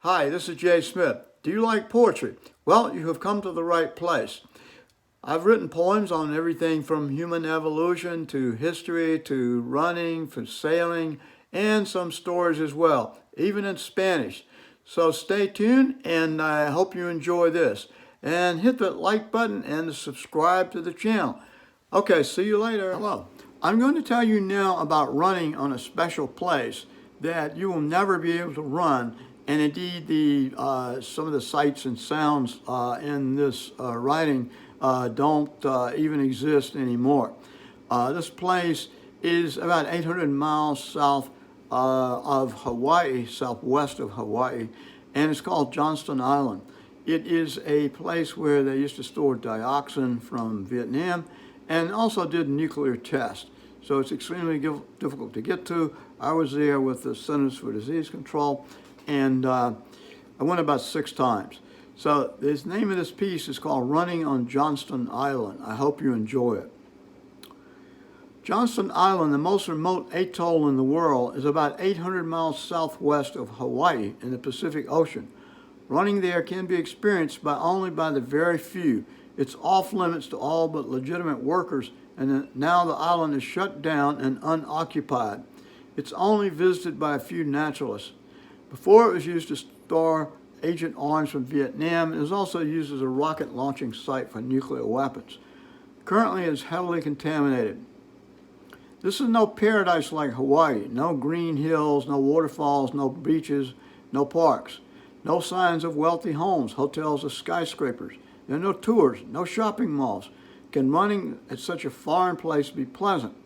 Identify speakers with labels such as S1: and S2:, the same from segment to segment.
S1: Hi, this is Jay Smith. Do you like poetry? Well, you have come to the right place. I've written poems on everything from human evolution to history to running, for sailing, and some stories as well, even in Spanish. So stay tuned and I hope you enjoy this. And hit that like button and subscribe to the channel. Okay, see you later. Hello. I'm going to tell you now about running on a special place that you will never be able to run. And indeed, some of the sights and sounds in this writing don't even exist anymore. This place is about 800 miles south of Hawaii, southwest of Hawaii, and it's called Johnston Island. It is a place where they used to store dioxin from Vietnam and also did nuclear tests. So it's extremely difficult to get to. I was there with the Centers for Disease Control, and I went about 6 times. So the name of this piece is called Running on Johnston Island. I hope you enjoy it. Johnston Island, the most remote atoll in the world, is about 800 miles southwest of Hawaii in the Pacific Ocean. Running there can be experienced only by the very few. It's off limits to all but legitimate workers, and now the island is shut down and unoccupied. It's only visited by a few naturalists. Before, it was used to store Agent Orange from Vietnam, and is also used as a rocket launching site for nuclear weapons. Currently, it is heavily contaminated. This is no paradise like Hawaii. No green hills, no waterfalls, no beaches, no parks. No signs of wealthy homes, hotels, or skyscrapers. There are no tours, no shopping malls. Can running at such a foreign place be pleasant?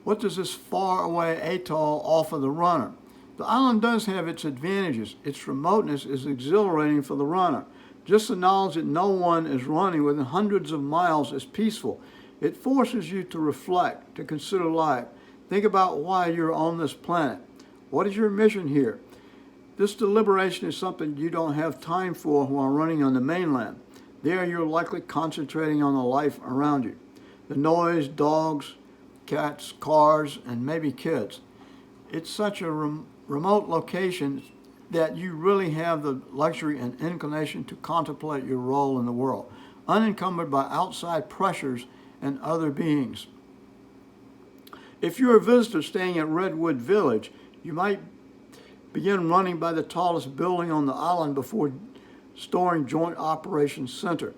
S1: What does this faraway atoll offer the runner? The island does have its advantages. Its remoteness is exhilarating for the runner. Just the knowledge that no one is running within hundreds of miles is peaceful. It forces you to reflect, to consider life. Think about why you're on this planet. What is your mission here? This deliberation is something you don't have time for while running on the mainland. There you're likely concentrating on the life around you. The noise, dogs, cats, cars, and maybe kids. It's such a remote location that you really have the luxury and inclination to contemplate your role in the world, unencumbered by outside pressures and other beings. If you're a visitor staying at Redwood Village, you might begin running by the tallest building on the island before storing Joint Operations Center.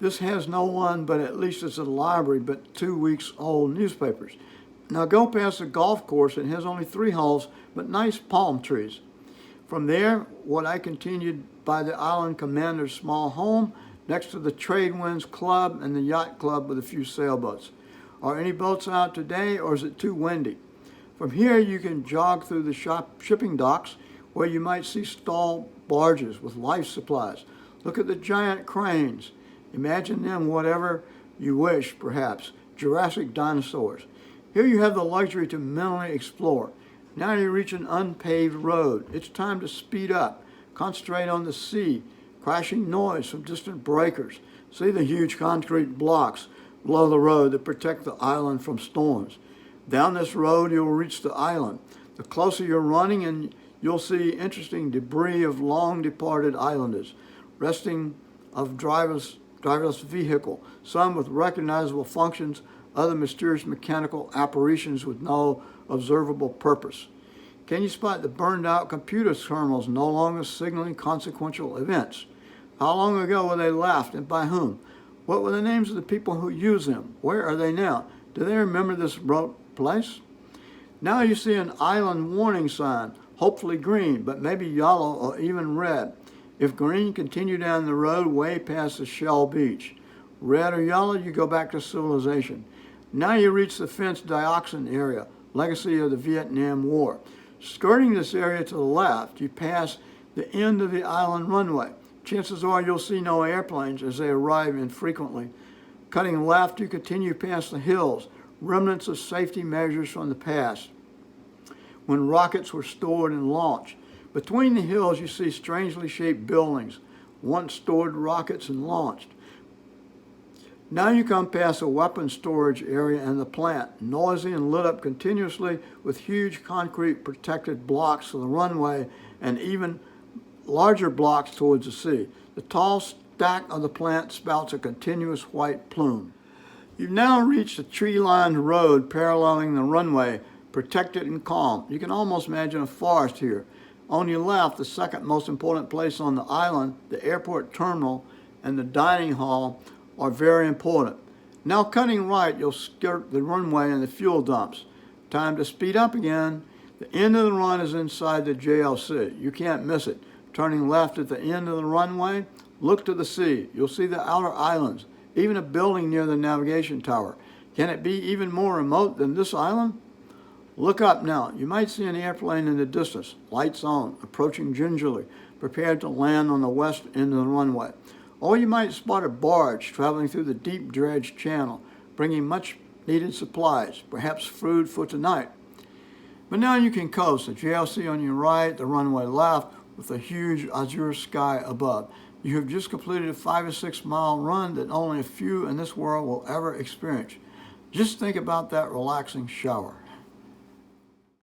S1: This has no one, but at least it's a library, but 2 weeks old newspapers. Now go past the golf course. It has only 3 holes, but nice palm trees. From there, I continued by the island commander's small home next to the Trade Winds Club and the Yacht Club with a few sailboats. Are any boats out today, or is it too windy? From here, you can jog through the shipping docks where you might see stalled barges with life supplies. Look at the giant cranes. Imagine them whatever you wish, perhaps. Jurassic dinosaurs. Here you have the luxury to mentally explore. Now you reach an unpaved road. It's time to speed up. Concentrate on the sea, crashing noise from distant breakers. See the huge concrete blocks below the road that protect the island from storms. Down this road, you'll reach the island. The closer you're running, and you'll see interesting debris of long departed islanders, resting of driverless vehicle, some with recognizable functions, other mysterious mechanical apparitions with no observable purpose. Can you spot the burned out computer terminals no longer signaling consequential events? How long ago were they left and by whom? What were the names of the people who use them? Where are they now? Do they remember this remote place? Now you see an island warning sign, hopefully green, but maybe yellow or even red. If green, continue down the road way past the Shell Beach. Red or yellow, you go back to civilization. Now you reach the fenced dioxin area, legacy of the Vietnam War. Skirting this area to the left, you pass the end of the island runway. Chances are you'll see no airplanes as they arrive infrequently. Cutting left, you continue past the hills, remnants of safety measures from the past, when rockets were stored and launched. Between the hills, you see strangely shaped buildings, once stored rockets and launched. Now you come past a weapons storage area and the plant, noisy and lit up continuously with huge concrete protected blocks of the runway and even larger blocks towards the sea. The tall stack of the plant spouts a continuous white plume. You've now reached a tree-lined road paralleling the runway, protected and calm. You can almost imagine a forest here. On your left, the second most important place on the island, the airport terminal and the dining hall, are very important. Now cutting right, you'll skirt the runway and the fuel dumps. Time to speed up again. The end of the run is inside the JLC. You can't miss it. Turning left at the end of the runway, look to the sea. You'll see the outer islands, even a building near the navigation tower. Can it be even more remote than this island? Look up now. You might see an airplane in the distance, lights on, approaching gingerly, prepared to land on the west end of the runway. Or you might spot a barge traveling through the deep dredged channel, bringing much needed supplies, perhaps food for tonight. But now you can coast, the JLC on your right, the runway left, with a huge azure sky above. You have just completed a 5 or 6 mile run that only a few in this world will ever experience. Just think about that relaxing shower.